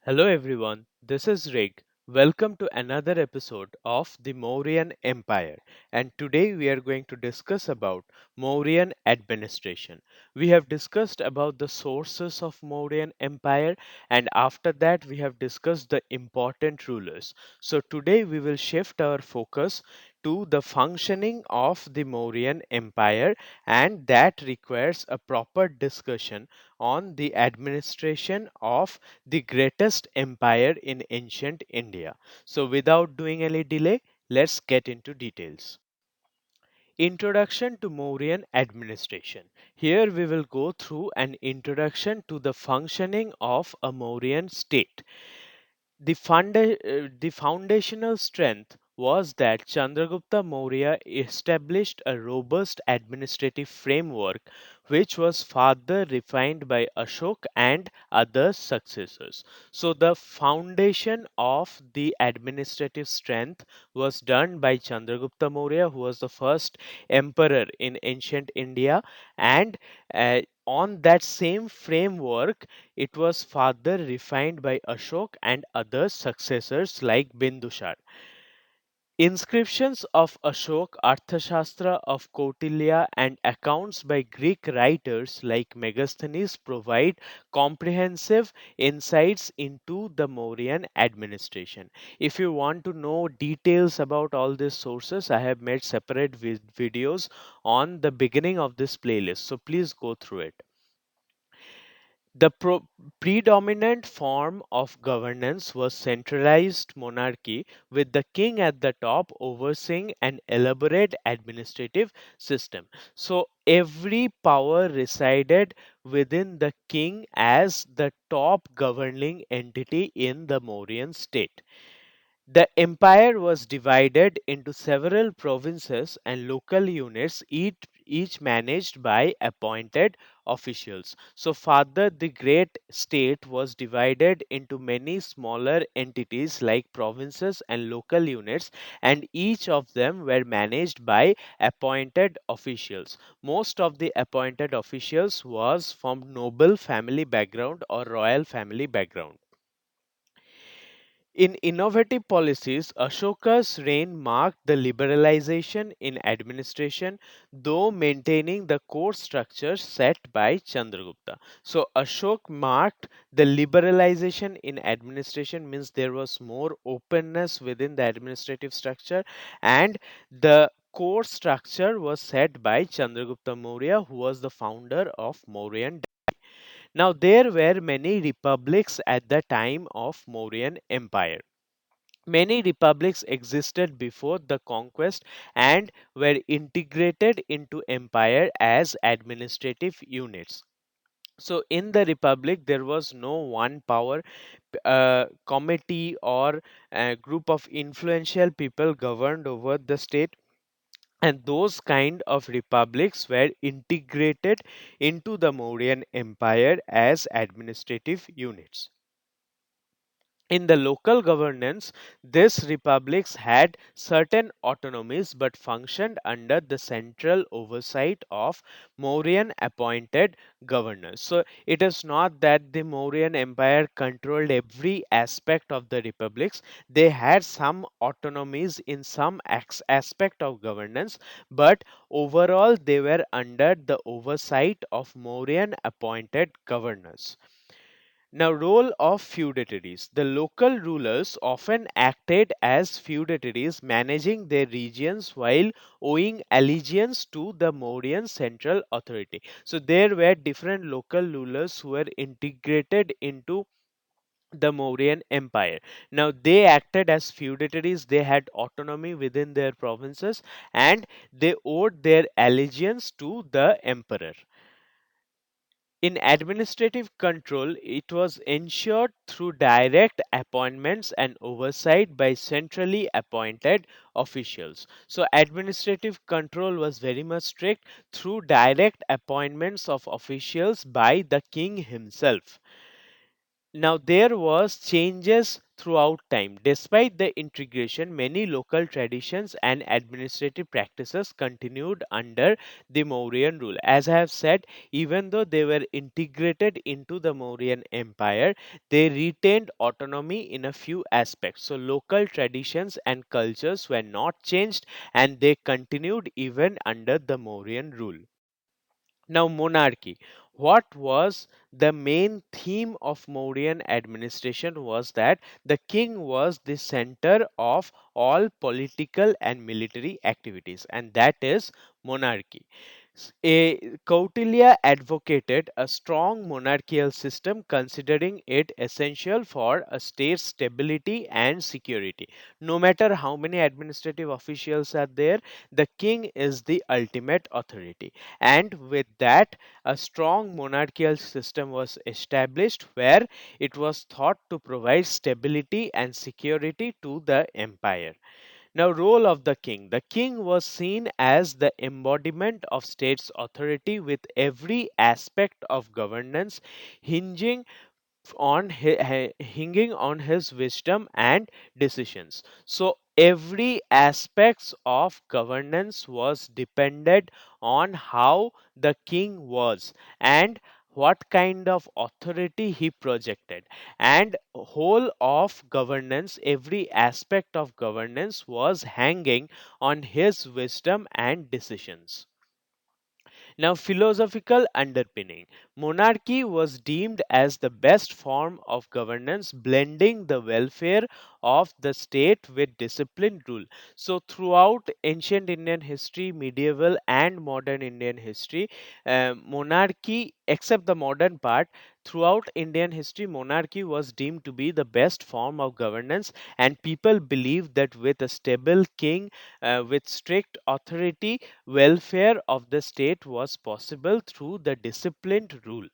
Hello everyone, this is Rig. Welcome to another episode of the Mauryan Empire, and today we are going to discuss about Mauryan administration. We have discussed about the sources of Mauryan Empire, and after that we have discussed the important rulers. So today we will shift our focus to the functioning of the Mauryan Empire, and that requires a proper discussion on the administration of the greatest empire in ancient India. So, without doing any delay, let's get into details. Introduction to Mauryan administration. Here we will go through an introduction to the functioning of a Mauryan state. The foundational strength was that Chandragupta Maurya established a robust administrative framework which was further refined by Ashok and other successors. So, the foundation of the administrative strength was done by Chandragupta Maurya, who was the first emperor in ancient India, and on that same framework it was further refined by Ashok and other successors like Bindusar. Inscriptions of Ashok, Arthashastra of Kautilya, and accounts by Greek writers like Megasthenes provide comprehensive insights into the Mauryan administration. If you want to know details about all these sources, I have made separate videos on the beginning of this playlist, so please go through it. The predominant form of governance was centralized monarchy, with the king at the top overseeing an elaborate administrative system. So, every power resided within the king as the top governing entity in the Mauryan state. The empire was divided into several provinces and local units, each managed by appointed officials. So, further, the great state was divided into many smaller entities like provinces and local units, and each of them were managed by appointed officials. Most of the appointed officials was from noble family background or royal family background. In innovative policies, Ashoka's reign marked the liberalization in administration, though maintaining the core structure set by Chandragupta. So, Ashok marked the liberalization in administration, means there was more openness within the administrative structure, and the core structure was set by Chandragupta Maurya, who was the founder of Mauryan. Now, there were many republics at the time of Mauryan Empire. Many republics existed before the conquest and were integrated into empire as administrative units. So, in the republic, there was no one power committee or a group of influential people governed over the state, and those kind of republics were integrated into the Mauryan Empire as administrative units. In the local governance, these republics had certain autonomies but functioned under the central oversight of Mauryan appointed governors. So it is not that the Mauryan Empire controlled every aspect of the republics. They had some autonomies in some aspect of governance, but overall they were under the oversight of Mauryan appointed governors. Now, role of feudatories. The local rulers often acted as feudatories, managing their regions while owing allegiance to the Mauryan central authority. So, there were different local rulers who were integrated into the Mauryan Empire. Now, they acted as feudatories, they had autonomy within their provinces, and they owed their allegiance to the emperor. In administrative control, it was ensured through direct appointments and oversight by centrally appointed officials. So, administrative control was very much strict through direct appointments of officials by the king himself. Now there was changes throughout time. Despite the integration, many local traditions and administrative practices continued under the Mauryan rule. As I have said, even though they were integrated into the Mauryan Empire, they retained autonomy in a few aspects. So local traditions and cultures were not changed, and they continued even under the Mauryan rule. Now, monarchy. What was the main theme of Mauryan administration was that the king was the center of all political and military activities, and that is monarchy. Kautilya advocated a strong monarchical system, considering it essential for a state's stability and security. No matter how many administrative officials are there, the king is the ultimate authority. And with that, a strong monarchical system was established where it was thought to provide stability and security to the empire. Now, role of the king. The king was seen as the embodiment of state's authority, with every aspect of governance hinging hinging on his wisdom and decisions. So every aspects of governance was depended on how the king was and what kind of authority he projected, and whole of governance, every aspect of governance was hanging on his wisdom and decisions. Now, philosophical underpinning. Monarchy was deemed as the best form of governance, blending the welfare of the state with disciplined rule. So, throughout ancient Indian history, medieval and modern Indian history, monarchy, except the modern part, throughout Indian history, monarchy was deemed to be the best form of governance, and people believed that with a stable king with strict authority, welfare of the state was possible through the disciplined rule.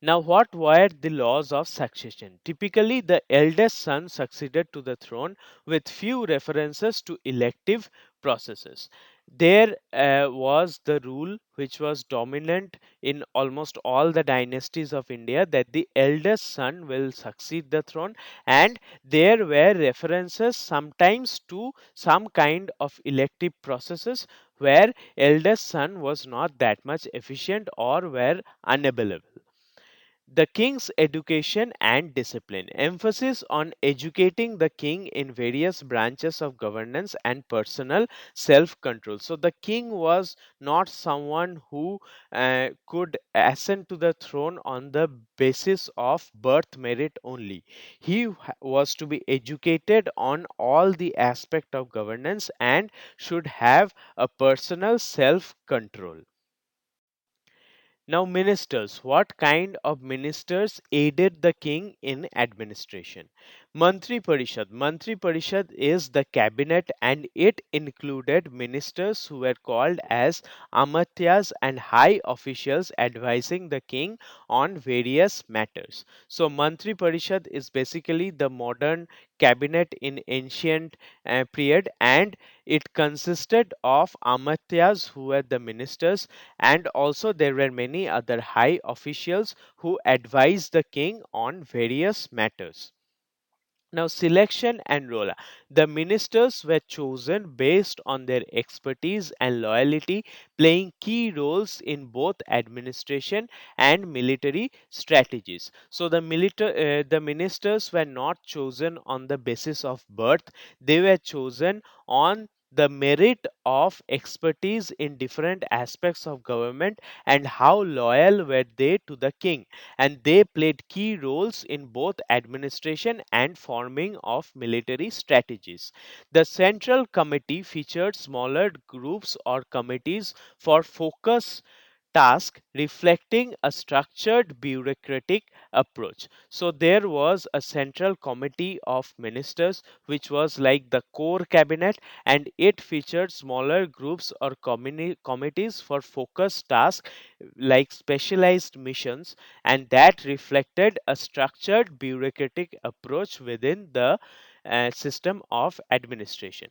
Now, what were the laws of succession? Typically, the eldest son succeeded to the throne, with few references to elective processes. There was the rule which was dominant in almost all the dynasties of India, that the eldest son will succeed the throne, and there were references sometimes to some kind of elective processes where eldest son was not that much efficient or were unavailable. The king's education and discipline. Emphasis on educating the king in various branches of governance and personal self control. So, the king was not someone who could ascend to the throne on the basis of birth merit only. He was to be educated on all the aspect of governance and should have a personal self control. Now, ministers. What kind of ministers aided the king in administration? Mantri Parishad. Mantri Parishad is the cabinet, and it included ministers who were called as amatyas and high officials advising the king on various matters. So, Mantri Parishad is basically the modern cabinet in ancient period, and it consisted of amatyas who were the ministers, and also there were many other high officials who advised the king on various matters. Now, selection and role. The ministers were chosen based on their expertise and loyalty, playing key roles in both administration and military strategies. So, the ministers were not chosen on the basis of birth, they were chosen on the merit of expertise in different aspects of government and how loyal were they to the king, and they played key roles in both administration and forming of military strategies. The Central Committee featured smaller groups or committees for focus task, reflecting a structured bureaucratic approach. So there was a central committee of ministers which was like the core cabinet, and it featured smaller groups or committees for focus tasks like specialized missions, and that reflected a structured bureaucratic approach within the system of administration.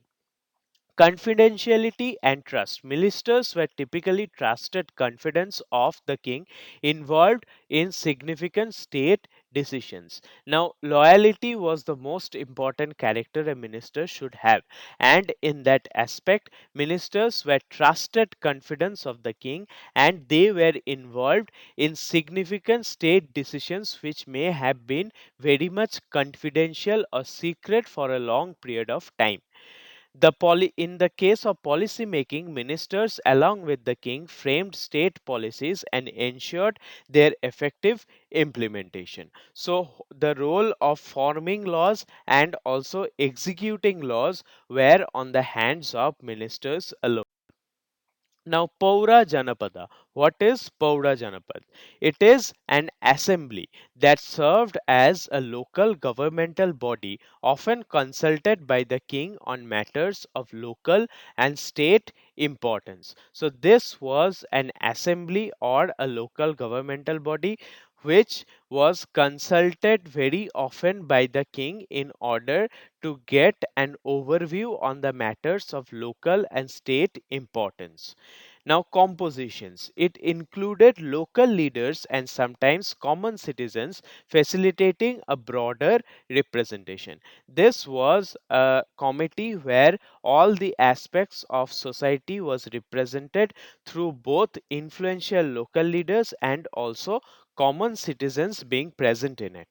confidentiality and trust. Ministers were typically trusted confidants of the king involved in significant state decisions. Now, loyalty was the most important character a minister should have, and in that aspect, ministers were trusted confidants of the king and they were involved in significant state decisions which may have been very much confidential or secret for a long period of time. In the case of policy making, ministers along with the king framed state policies and ensured their effective implementation. So the role of forming laws and also executing laws were on the hands of ministers alone. Now, Paura Janapada. What is Paura Janapad? It is an assembly that served as a local governmental body, often consulted by the king on matters of local and state importance. So, this was an assembly or a local governmental body which was consulted very often by the king in order to get an overview on the matters of local and state importance. Now, compositions. It included local leaders and sometimes common citizens, facilitating a broader representation. This was a committee where all the aspects of society was represented through both influential local leaders and also common citizens being present in it.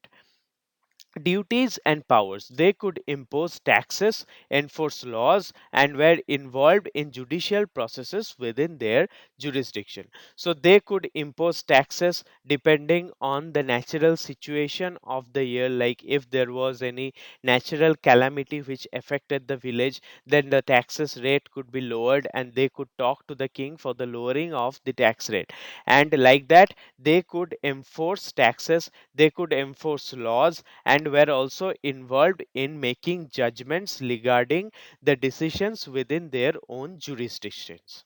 Duties and powers. They could impose taxes, enforce laws, and were involved in judicial processes within their jurisdiction. So they could impose taxes depending on the natural situation of the year. Like if there was any natural calamity which affected the village, then the taxes rate could be lowered and they could talk to the king for the lowering of the tax rate. And like that, they could enforce taxes, they could enforce laws and were also involved in making judgments regarding the decisions within their own jurisdictions.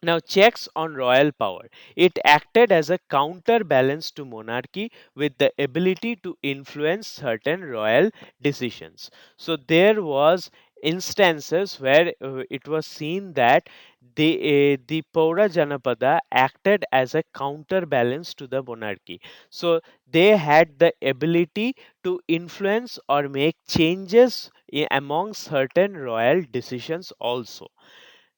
Now, checks on royal power. It acted as a counterbalance to monarchy with the ability to influence certain royal decisions. So there was instances where it was seen that the Paura Janapada acted as a counterbalance to the monarchy. So they had the ability to influence or make changes among certain royal decisions also.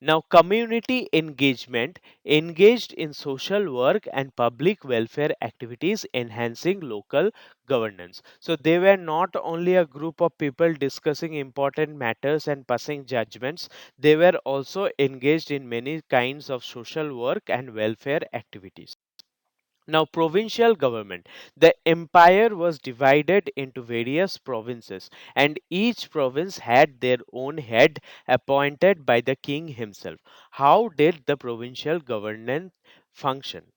Now, community engagement engaged in social work and public welfare activities, enhancing local governance. So, they were not only a group of people discussing important matters and passing judgments, they were also engaged in many kinds of social work and welfare activities. Now, provincial government. The empire was divided into various provinces, and each province had their own head appointed by the king himself. How did the provincial governance function?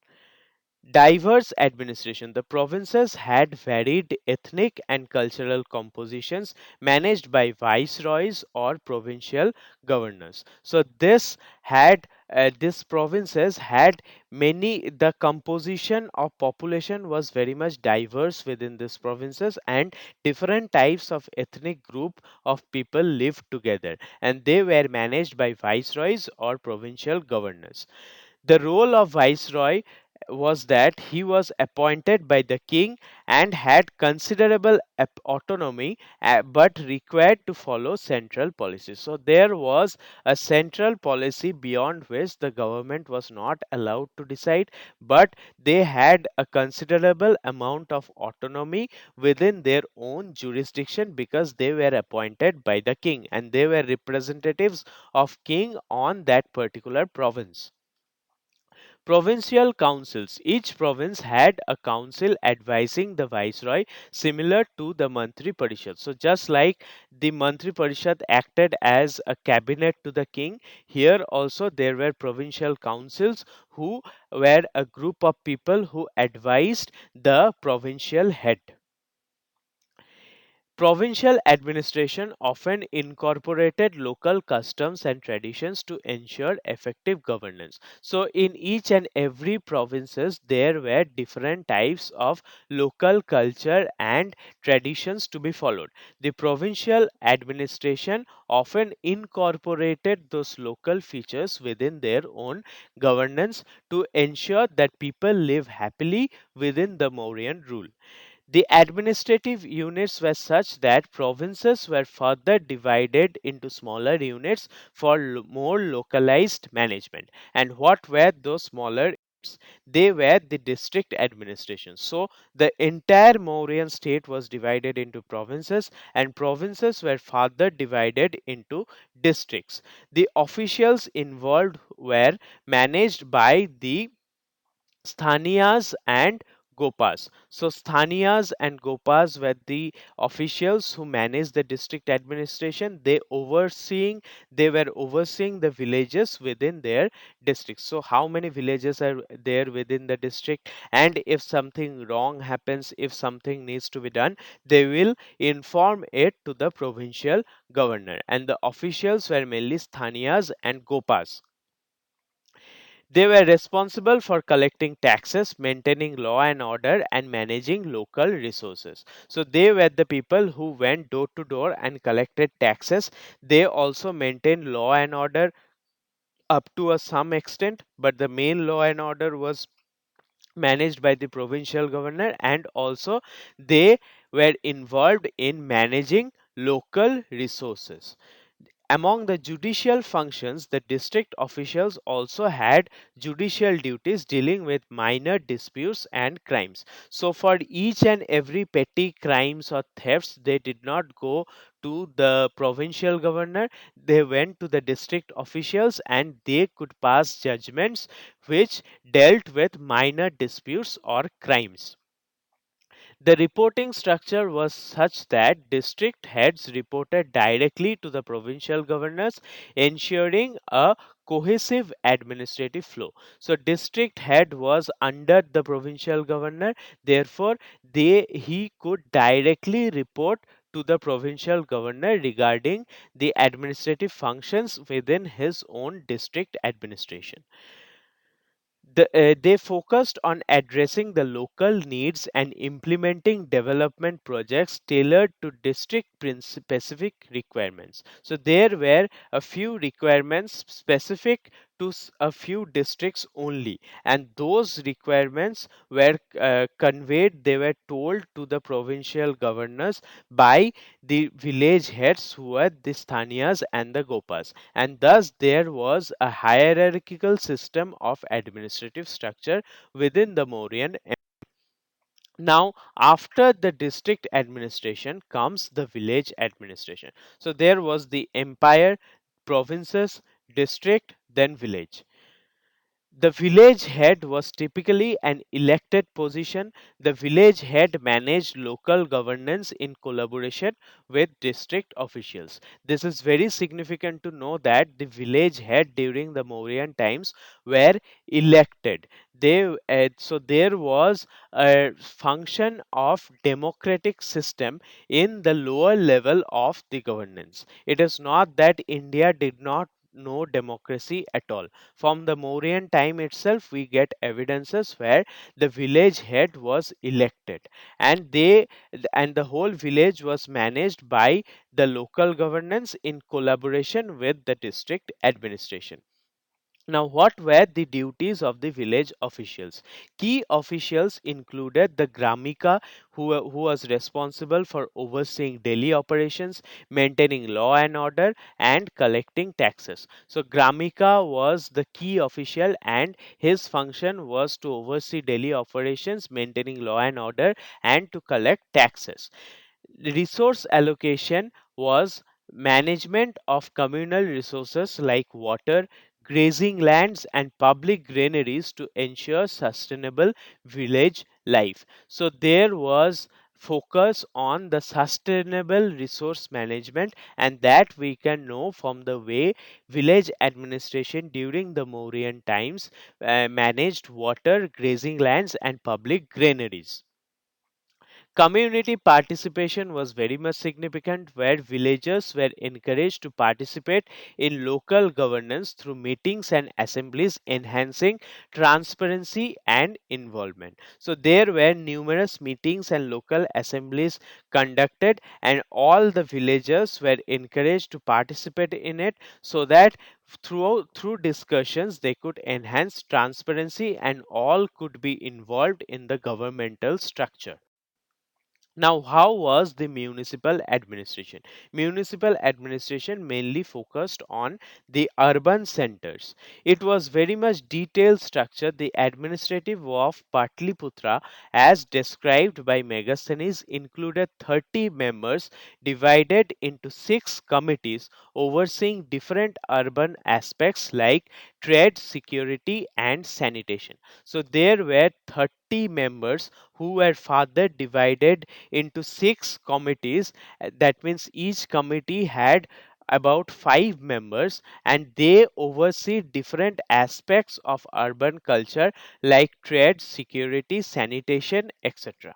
Diverse administration. The provinces had varied ethnic and cultural compositions managed by viceroys or provincial governors. So these provinces had many, the composition of population was very much diverse within these provinces and different types of ethnic group of people lived together and they were managed by viceroys or provincial governors. The role of viceroy was that he was appointed by the king and had considerable autonomy but required to follow central policies. So there was a central policy beyond which the government was not allowed to decide, but they had a considerable amount of autonomy within their own jurisdiction because they were appointed by the king and they were representatives of king on that particular province. Provincial councils. Each province had a council advising the viceroy, similar to the Mantri Parishad. So, just like the Mantri Parishad acted as a cabinet to the king, here also there were provincial councils who were a group of people who advised the provincial head. Provincial administration often incorporated local customs and traditions to ensure effective governance. So in each and every provinces there were different types of local culture and traditions to be followed. The provincial administration often incorporated those local features within their own governance to ensure that people live happily within the Mauryan rule. The administrative units were such that provinces were further divided into smaller units for more localized management. And what were those smaller units? They were the district administration. So the entire Mauryan state was divided into provinces, and provinces were further divided into districts. The officials involved were managed by the Sthaniyas and Gopas. So Sthaniyas and Gopas were the officials who managed the district administration. They were overseeing the villages within their districts. So how many villages are there within the district? And if something wrong happens, if something needs to be done, they will inform it to the provincial governor. And the officials were mainly Sthaniyas and Gopas. They were responsible for collecting taxes, maintaining law and order, and managing local resources. So, they were the people who went door to door and collected taxes. They also maintained law and order up to a some extent, but the main law and order was managed by the provincial governor, and also they were involved in managing local resources. Among the judicial functions, the district officials also had judicial duties dealing with minor disputes and crimes. So, for each and every petty crimes or thefts, they did not go to the provincial governor, they went to the district officials and they could pass judgments which dealt with minor disputes or crimes. The reporting structure was such that district heads reported directly to the provincial governors, ensuring a cohesive administrative flow. So, district head was under the provincial governor, therefore, he could directly report to the provincial governor regarding the administrative functions within his own district administration. They focused on addressing the local needs and implementing development projects tailored to district specific requirements. So there were a few requirements specific to a few districts only, and those requirements were conveyed, they were told to the provincial governors by the village heads who were the Sthaniyas and the Gopas, and thus there was a hierarchical system of administrative structure within the Mauryan Empire. Now, after the district administration comes the village administration. So, there was the empire, provinces, district, then village. The village head was typically an elected position. The village head managed local governance in collaboration with district officials. This is very significant to know that the village head during the Mauryan times were elected. So there was a function of democratic system in the lower level of the governance. It is not that India did not know democracy at all. From the Mauryan time itself, we get evidences where the village head was elected, and the whole village was managed by the local governance in collaboration with the district administration. Now, what were the duties of the village officials? Key officials included the Gramika, who was responsible for overseeing daily operations, maintaining law and order, and collecting taxes. So, Gramika was the key official, and his function was to oversee daily operations, maintaining law and order, and to collect taxes. Resource allocation was management of communal resources like water, grazing lands, and public granaries to ensure sustainable village life. So there was focus on the sustainable resource management, and that we can know from the way village administration during the Mauryan times managed water, grazing lands, and public granaries. Community participation was very much significant, where villagers were encouraged to participate in local governance through meetings and assemblies, enhancing transparency and involvement. So, there were numerous meetings and local assemblies conducted, and all the villagers were encouraged to participate in it so that through discussions they could enhance transparency and all could be involved in the governmental structure. Now, how was the municipal administration? Municipal administration mainly focused on the urban centers. It was very much detailed structure. The administrative of Patliputra, as described by Megasthenes, included 30 members divided into 6 committees overseeing different urban aspects like trade, security, and sanitation. So there were 30 members who were further divided into 6 committees. That means each committee had about 5 members and they oversee different aspects of urban culture like trade, security, sanitation, etc.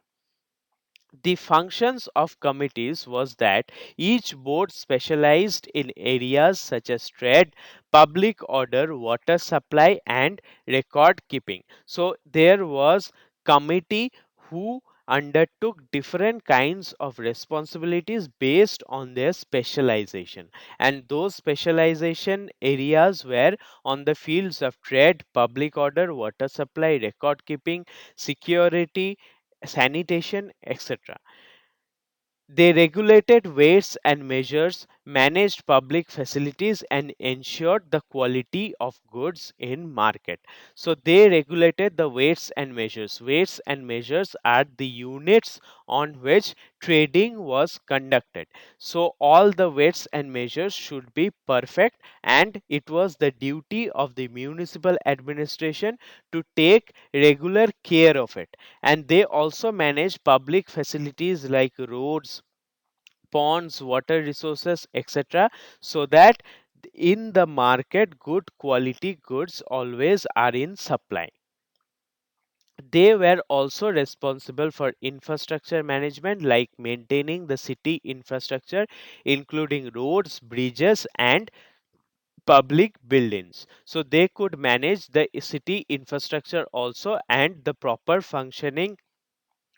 The functions of committees was that each board specialized in areas such as trade, public order, water supply, and record keeping. So there was committee who undertook different kinds of responsibilities based on their specialization, and those specialization areas were on the fields of trade, public order, water supply, record keeping, security, sanitation, etc. They regulated weights and measures, managed public facilities, and ensured the quality of goods in market. So they regulated the weights and measures. Weights and measures are the units on which trading was conducted. So all the weights and measures should be perfect, and it was the duty of the municipal administration to take regular care of it. And they also manage public facilities like roads, ponds, water resources, etc., so that in the market good quality goods always are in supply. They were also responsible for infrastructure management, like maintaining the city infrastructure, including roads, bridges, and public buildings. So they could manage the city infrastructure also, and the proper functioning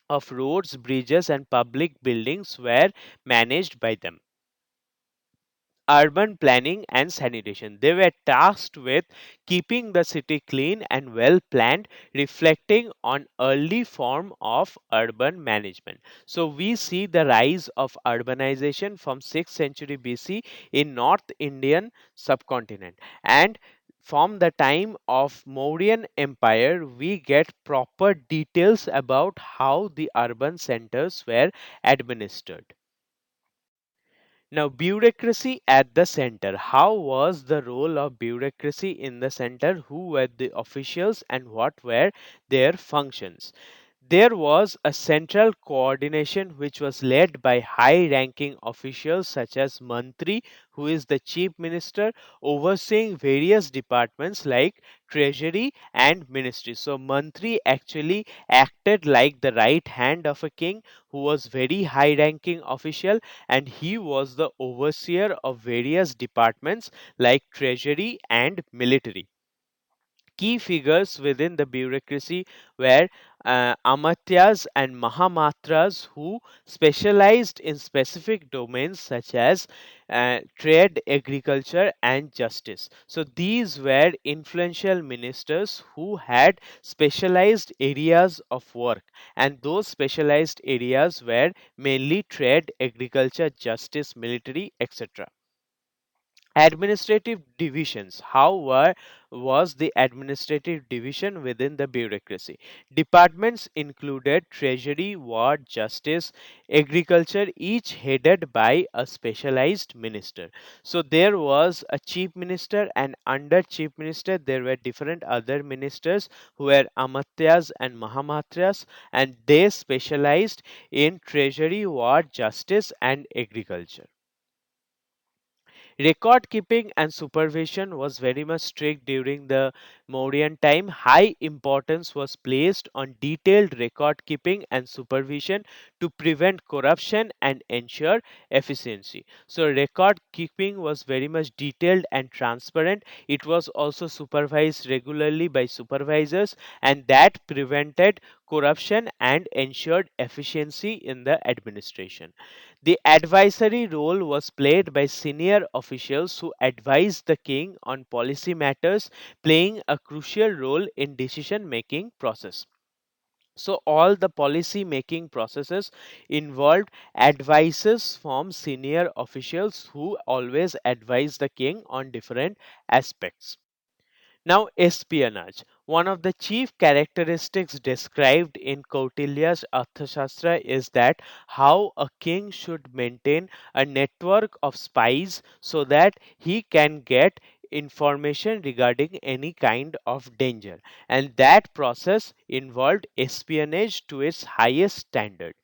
of roads, bridges, and public buildings were managed by them. Urban planning and sanitation. They were tasked with keeping the city clean and well planned, reflecting on early form of urban management. So we see the rise of urbanization from 6th century BC in North Indian subcontinent, and from the time of Mauryan Empire we get proper details about how the urban centers were administered. Now, bureaucracy at the center. How was the role of bureaucracy in the center? Who were the officials and what were their functions? There was a central coordination which was led by high ranking officials such as Mantri, who is the chief minister, overseeing various departments like treasury and ministry. So, Mantri actually acted like the right hand of a king who was very high ranking official, and he was the overseer of various departments like treasury and military. Key figures within the bureaucracy were Amatyas and Mahamatras, who specialized in specific domains such as trade, agriculture, and justice. So these were influential ministers who had specialized areas of work, and those specialized areas were mainly trade, agriculture, justice, military, etc. Administrative divisions. Was the administrative division within the bureaucracy? Departments included treasury, war, justice, agriculture, each headed by a specialized minister. So there was a chief minister, and under chief minister there were different other ministers who were Amatyas and Mahamatyas, and they specialized in treasury, war, justice, and agriculture. Record keeping and supervision was very much strict during the Mauryan time. High importance was placed on detailed record keeping and supervision to prevent corruption and ensure efficiency. So, record keeping was very much detailed and transparent. It was also supervised regularly by supervisors, and that prevented corruption and ensured efficiency in the administration. The advisory role was played by senior officials who advised the king on policy matters, playing a crucial role in decision making process. So all the policy making processes involved advices from senior officials who always advise the king on different aspects. Now, espionage. One of the chief characteristics described in Kautilya's Arthashastra is that how a king should maintain a network of spies so that he can get information regarding any kind of danger. And that process involved espionage to its highest standard.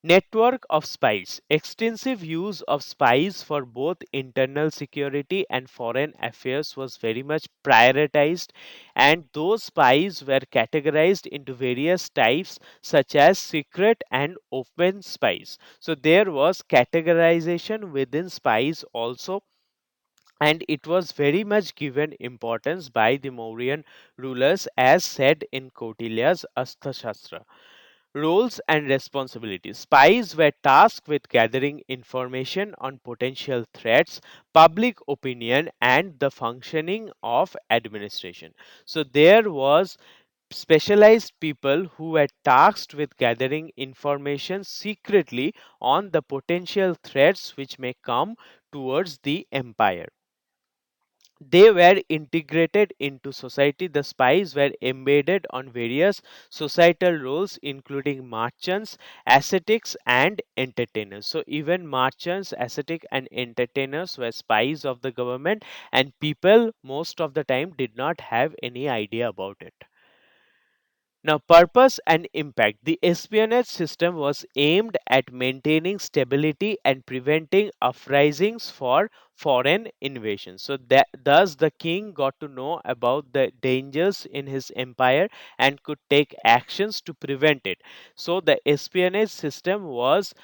Network of spies. Extensive use of spies for both internal security and foreign affairs was very much prioritized, and those spies were categorized into various types, such as secret and open spies. So, there was categorization within spies also, and it was very much given importance by the Mauryan rulers, as said in Kautilya's Asthashastra. Roles and responsibilities. Spies were tasked with gathering information on potential threats, public opinion, and the functioning of administration. So there was specialized people who were tasked with gathering information secretly on the potential threats which may come towards the empire. They were integrated into society. The spies were embedded on various societal roles, including merchants, ascetics, and entertainers. So, even merchants, ascetic, and entertainers were spies of the government, and people most of the time did not have any idea about it. Now, purpose and impact. The espionage system was aimed at maintaining stability and preventing uprisings for foreign invasion. So, thus, the king got to know about the dangers in his empire and could take actions to prevent it. So, the espionage system was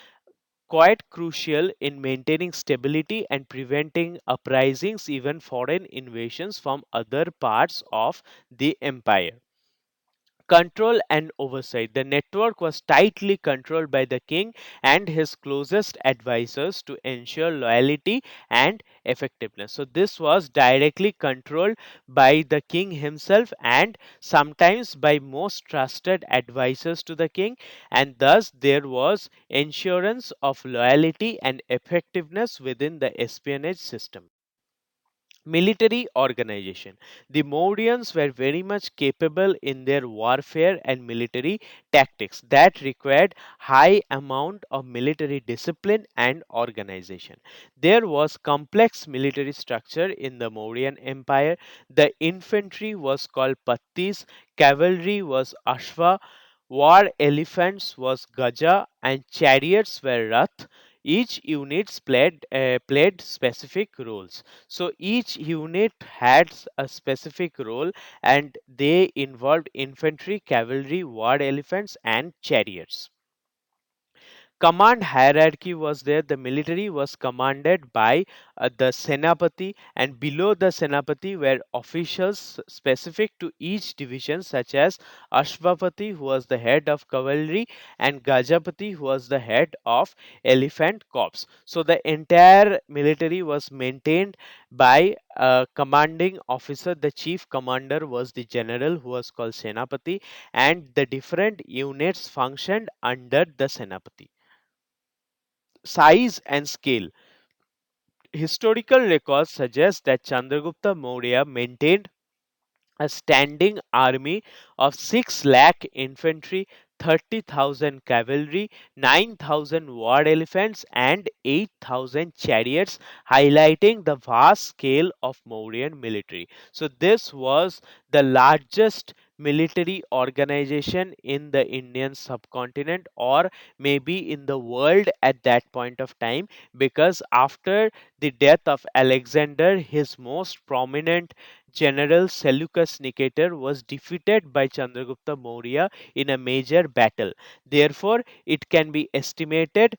quite crucial in maintaining stability and preventing uprisings, even foreign invasions from other parts of the empire. Control and oversight. The network was tightly controlled by the king and his closest advisors to ensure loyalty and effectiveness. So, this was directly controlled by the king himself and sometimes by most trusted advisors to the king, and thus there was assurance of loyalty and effectiveness within the espionage system. Military organization. The Mauryans were very much capable in their warfare and military tactics that required high amount of military discipline and organization. There was complex military structure in the Mauryan Empire. The infantry was called pattis, cavalry was ashva, war elephants was gaja, and chariots were rath. Each unit played specific roles. So each unit had a specific role, and they involved infantry, cavalry, war elephants, and chariots. Command hierarchy was there. The military was commanded by the senapati, and below the senapati were officials specific to each division, such as ashvapati, who was the head of cavalry, and gajapati, who was the head of elephant corps. So the entire military was maintained by a commanding officer. The chief commander was the general, who was called senapati, and the different units functioned under the senapati. Size and scale. Historical records suggest that Chandragupta Maurya maintained a standing army of 6 lakh infantry, 30,000 cavalry, 9,000 war elephants, and 8,000 chariots, highlighting the vast scale of Mauryan military. So, this was the largest military organization in the Indian subcontinent, or maybe in the world at that point of time, because after the death of Alexander, his most prominent general Seleucus Nicator was defeated by Chandragupta Maurya in a major battle. Therefore, it can be estimated,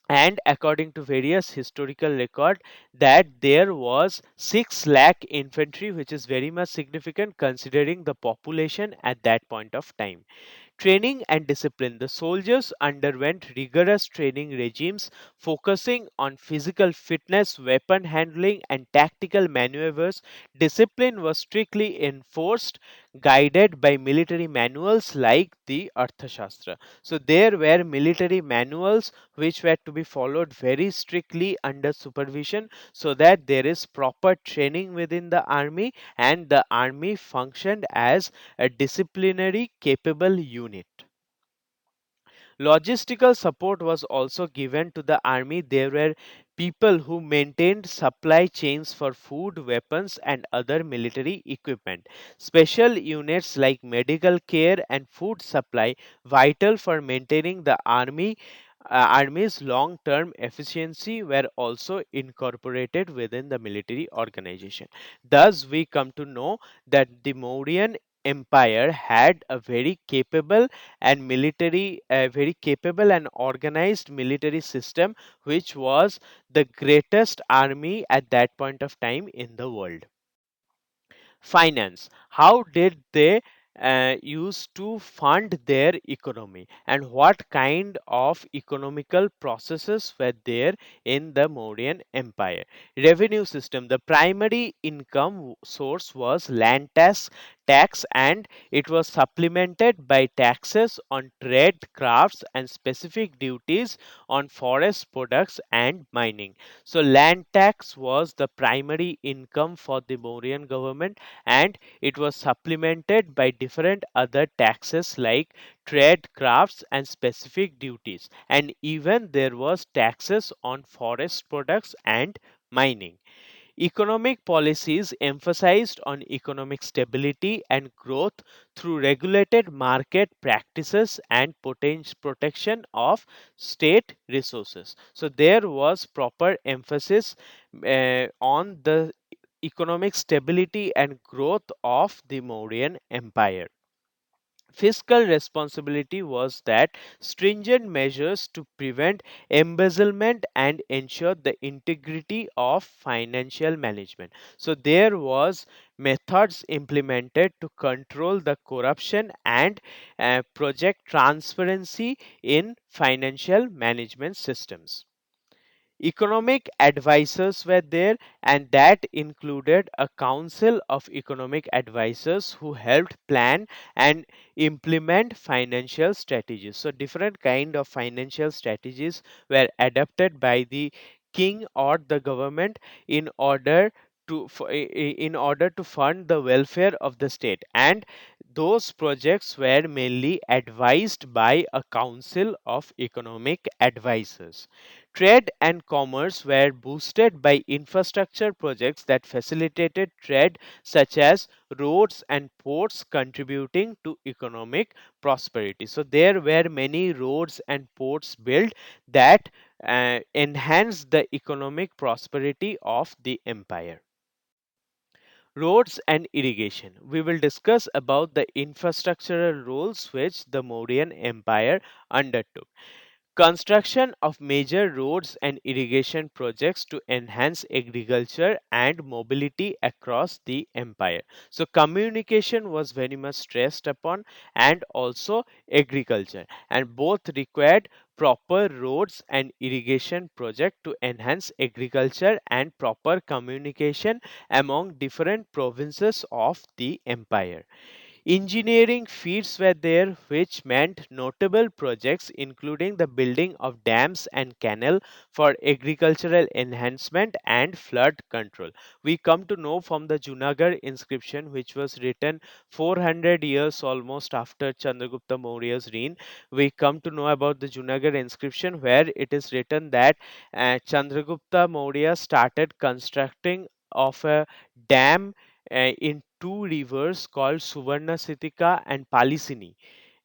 and according to various historical record, that there was 6 lakh infantry, which is very much significant considering the population at that point of time. Training and discipline. The soldiers underwent rigorous training regimes focusing on physical fitness, weapon handling, and tactical maneuvers. Discipline was strictly enforced, guided by military manuals like the Arthashastra. So, there were military manuals which were to be followed very strictly under supervision, so that there is proper training within the army and the army functioned as a disciplinary capable unit. Logistical support was also given to the army. There were people who maintained supply chains for food, weapons, and other military equipment. Special units like medical care and food supply, vital for maintaining the army's long-term efficiency, were also incorporated within the military organization. Thus, we come to know that the Mauryan Empire had a very capable and organized military system, which was the greatest army at that point of time in the world. Finance. How did they use to fund their economy, and what kind of economical processes were there in the Mauryan Empire? Revenue system. The primary income source was land tax, and it was supplemented by taxes on trade crafts and specific duties on forest products and mining. So land tax was the primary income for the Mauryan government, and it was supplemented by different other taxes like trade crafts and specific duties, and even there was taxes on forest products and mining. Economic policies emphasized on economic stability and growth through regulated market practices and protection of state resources. So there was proper emphasis on the economic stability and growth of the Mauryan Empire. Fiscal responsibility was that stringent measures to prevent embezzlement and ensure the integrity of financial management. So there was methods implemented to control the corruption and project transparency in financial management systems. Economic advisors were there, and that included a council of economic advisors who helped plan and implement financial strategies. So different kind of financial strategies were adopted by the king or the government in order in order to fund the welfare of the state, and those projects were mainly advised by a council of economic advisors. Trade and commerce were boosted by infrastructure projects that facilitated trade, such as roads and ports, contributing to economic prosperity. So, there were many roads and ports built that enhanced the economic prosperity of the empire. Roads and irrigation. We will discuss about the infrastructural roles which the Mauryan Empire undertook. Construction of major roads and irrigation projects to enhance agriculture and mobility across the empire. So, communication was very much stressed upon, and also agriculture, and both required proper roads and irrigation project to enhance agriculture and proper communication among different provinces of the empire. Engineering feats were there, which meant notable projects including the building of dams and canal for agricultural enhancement and flood control. We come to know from the Junagadh inscription, which was written 400 years almost after Chandragupta Maurya's reign. We come to know about the Junagadh inscription, where it is written that Chandragupta Maurya started constructing of a dam in two rivers called Suvarna Sitika and Palisini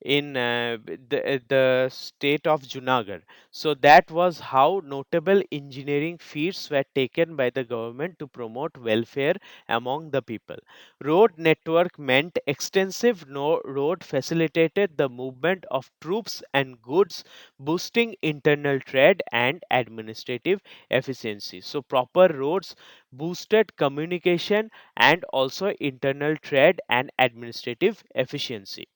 in the state of Junagadh. So that was how notable engineering feats were taken by the government to promote welfare among the people. Road network meant extensive road facilitated the movement of troops and goods, boosting internal trade and administrative efficiency. So proper roads boosted communication and also internal trade and administrative efficiency.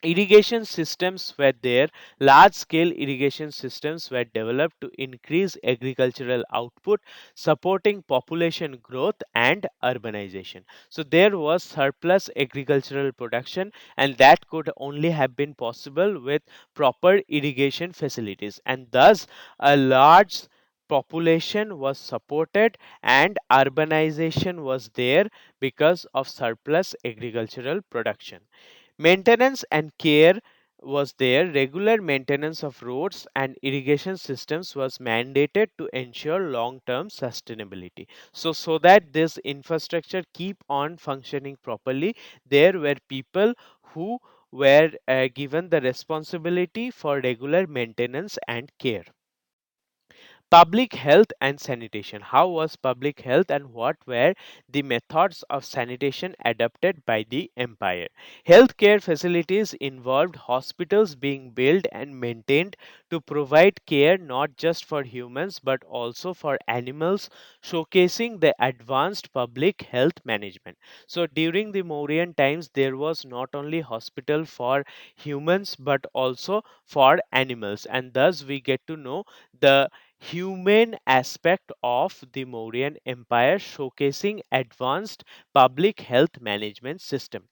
Irrigation systems were there. Large scale irrigation systems were developed to increase agricultural output, supporting population growth and urbanization. So there was surplus agricultural production, and that could only have been possible with proper irrigation facilities, and thus a large population was supported and urbanization was there because of surplus agricultural production. Maintenance and care was there. Regular maintenance of roads and irrigation systems was mandated to ensure long-term sustainability. So that this infrastructure keep on functioning properly, there were people who were given the responsibility for regular maintenance and care. Public health and sanitation. How was public health and what were the methods of sanitation adopted by the empire? Healthcare facilities involved hospitals being built and maintained to provide care not just for humans but also for animals, showcasing the advanced public health management. So during the Mauryan times, there was not only hospital for humans but also for animals, and thus we get to know the humane aspect of the Mauryan Empire, showcasing advanced public health management system.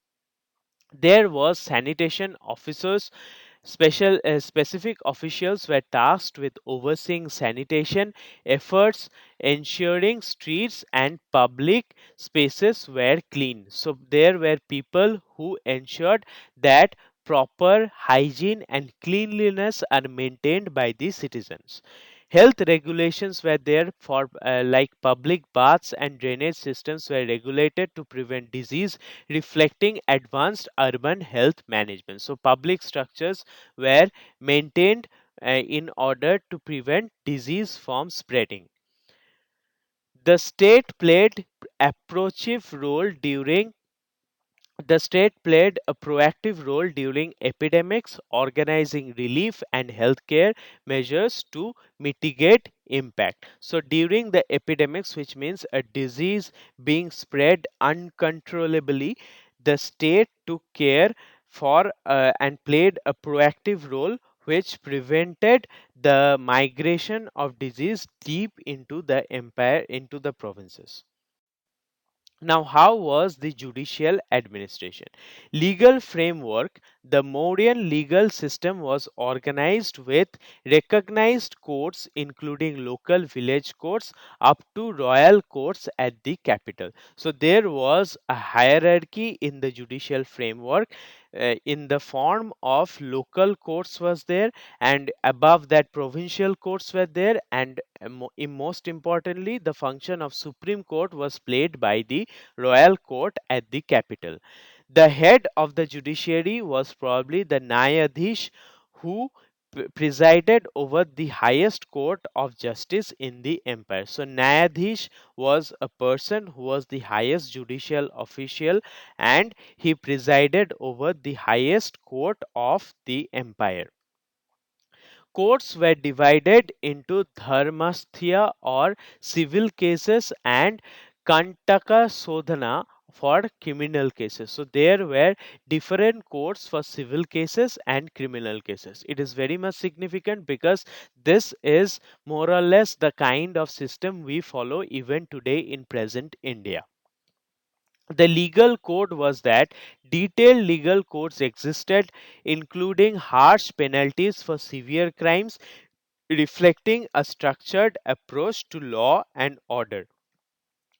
There was sanitation officers. Specific officials were tasked with overseeing sanitation efforts, ensuring streets and public spaces were clean. So there were people who ensured that proper hygiene and cleanliness are maintained by the citizens. Health regulations were there for like public baths and drainage systems were regulated to prevent disease, reflecting advanced urban health management. So public structures were maintained in order to prevent disease from spreading. The state played approachive role during the state played a proactive role during epidemics, organizing relief and healthcare measures to mitigate impact. So, during the epidemics, which means a disease being spread uncontrollably, the state took care for and played a proactive role which prevented the migration of disease deep into the empire, into the provinces. Now, how was the judicial administration? Legal framework. The Mauryan legal system was organized with recognized courts, including local village courts, up to royal courts at the capital. So, there was a hierarchy in the judicial framework. In the form of local courts was there, and above that provincial courts were there, and most importantly the function of supreme court was played by the royal court at the capital. The head of the judiciary was probably the Nyadhish, who presided over the highest court of justice in the empire. So, Nyadhish was a person who was the highest judicial official, and he presided over the highest court of the empire. Courts were divided into dharmasthya or civil cases and kantaka sodhana for criminal cases. So there were different courts for civil cases and criminal cases. It is very much significant because this is more or less the kind of system we follow even today in present India. The legal code was that detailed legal codes existed, including harsh penalties for severe crimes, reflecting a structured approach to law and order.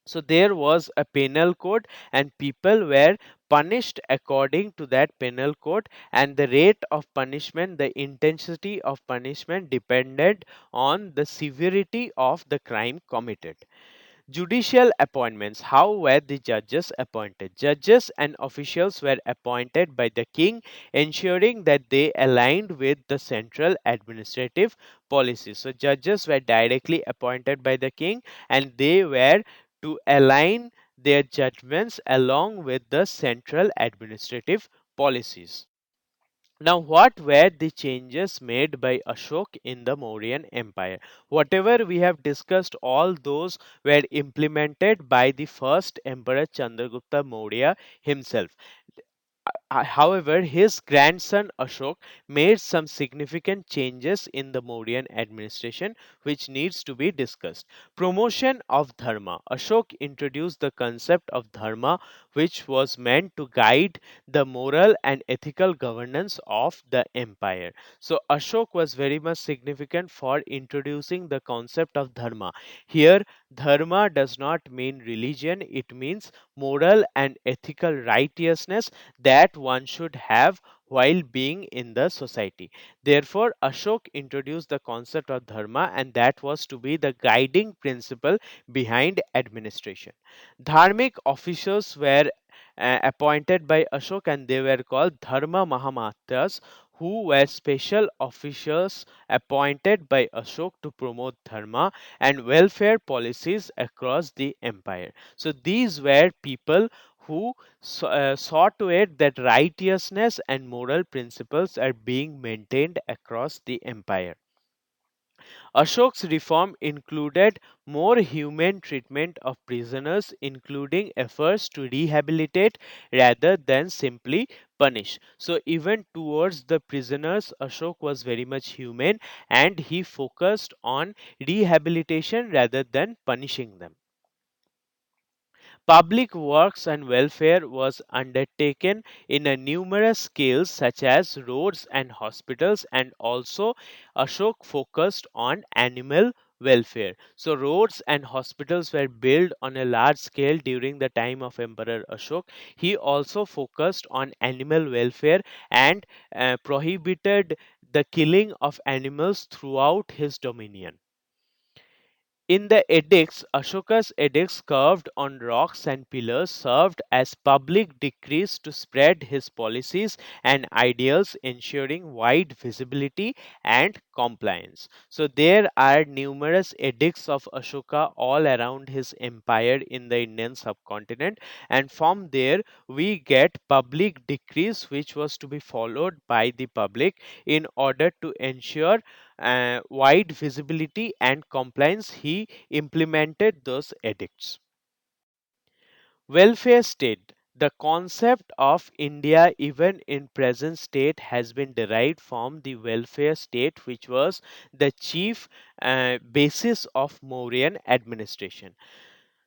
So there was a penal code, and people were punished according to that penal code, and the rate of punishment, the intensity of punishment depended on the severity of the crime committed. Judicial appointments. How were the judges appointed? Judges and officials were appointed by the king, ensuring that they aligned with the central administrative policies. So, judges were directly appointed by the king and they were to align their judgments along with the central administrative policies. Now, what were the changes made by Ashok in the Mauryan Empire? Whatever we have discussed, all those were implemented by the first Emperor Chandragupta Maurya himself. However, his grandson Ashok made some significant changes in the Mauryan administration which needs to be discussed. Promotion of Dharma. Ashok introduced the concept of Dharma which was meant to guide the moral and ethical governance of the empire. So Ashok was very much significant for introducing the concept of Dharma. Here Dharma does not mean religion, it means moral and ethical righteousness that one should have while being in the society. Therefore, Ashok introduced the concept of dharma, and that was to be the guiding principle behind administration. Dharmic officials were appointed by Ashok, and they were called Dharma Mahamatyas, who were special officials appointed by Ashok to promote dharma and welfare policies across the empire. So these were people who saw to it that righteousness and moral principles are being maintained across the empire. Ashok's reform included more humane treatment of prisoners, including efforts to rehabilitate rather than simply punish. So, even towards the prisoners, Ashok was very much humane and he focused on rehabilitation rather than punishing them. Public works and welfare was undertaken in a numerous scales such as roads and hospitals, and also Ashok focused on animal welfare. So roads and hospitals were built on a large scale during the time of Emperor Ashok. He also focused on animal welfare and prohibited the killing of animals throughout his dominion. In the edicts, Ashoka's edicts carved on rocks and pillars served as public decrees to spread his policies and ideals, ensuring wide visibility and compliance. So, there are numerous edicts of Ashoka all around his empire in the Indian subcontinent, and from there we get public decrees which was to be followed by the public in order to ensure wide visibility and compliance. He implemented those edicts. Welfare state. The concept of India, even in present state, has been derived from the welfare state, which was the chief basis of Mauryan administration.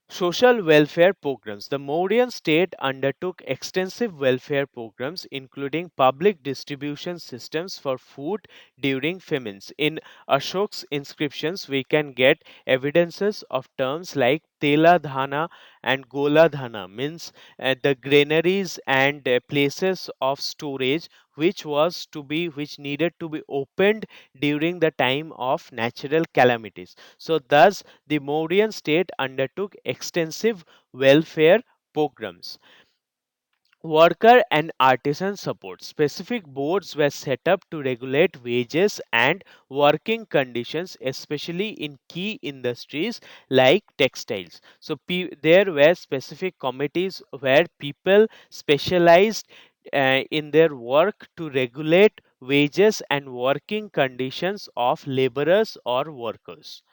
Social welfare programs. The Mauryan state undertook extensive welfare programs, including public distribution systems for food during famines. In Ashok's inscriptions, we can get evidences of terms like Tela Dhana and Gola Dhana, means the granaries and places of storage which needed to be opened during the time of natural calamities. So thus the Mauryan state undertook extensive welfare programs. Worker and artisan support. Specific boards were set up to regulate wages and working conditions, especially in key industries like textiles. So, there were specific committees where people specialized in their work to regulate wages and working conditions of laborers or workers.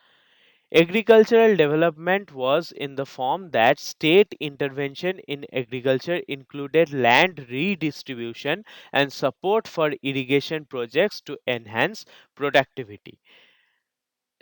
Agricultural development was in the form that state intervention in agriculture included land redistribution and support for irrigation projects to enhance productivity.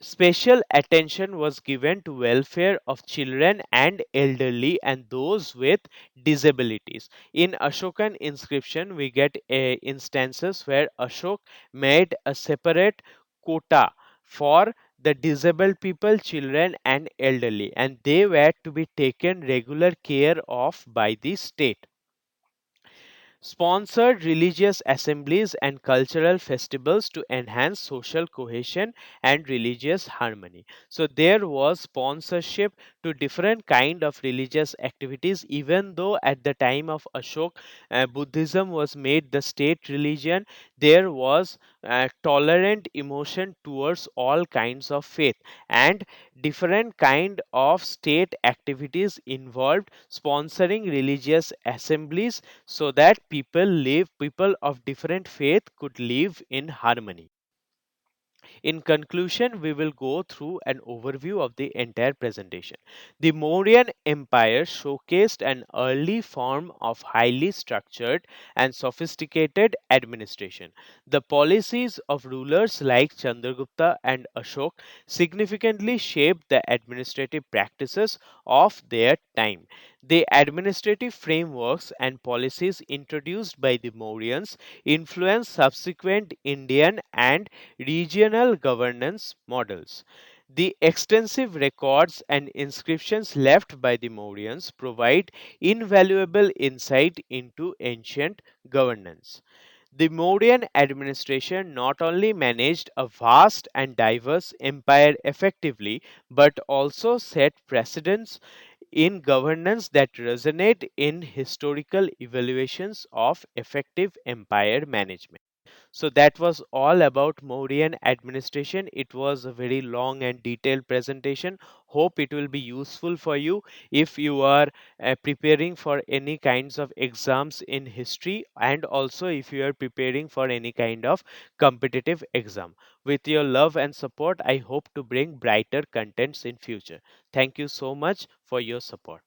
Special attention was given to welfare of children and elderly and those with disabilities. In Ashokan inscription, we get instances where Ashok made a separate quota for the disabled people, children, and elderly, and they were to be taken regular care of by the state. sponsored religious assemblies and cultural festivals to enhance social cohesion and religious harmony. So there was sponsorship to different kind of religious activities, even though at the time of Ashok, Buddhism was made the state religion. There was tolerant emotion towards all kinds of faith, and different kind of state activities involved sponsoring religious assemblies so that people of different faith could live in harmony. In conclusion, we will go through an overview of the entire presentation. The Mauryan Empire showcased an early form of highly structured and sophisticated administration. The policies of rulers like Chandragupta and Ashok significantly shaped the administrative practices of their time. The administrative frameworks and policies introduced by the Mauryans influenced subsequent Indian and regional governance models. The extensive records and inscriptions left by the Mauryans provide invaluable insight into ancient governance. The Mauryan administration not only managed a vast and diverse empire effectively, but also set precedents in governance that resonate in historical evaluations of effective empire management. So that was all about Mauryan administration. It was a very long and detailed presentation. Hope it will be useful for you if you are preparing for any kinds of exams in history, and also if you are preparing for any kind of competitive exam. With your love and support, I hope to bring brighter contents in future. Thank you so much for your support.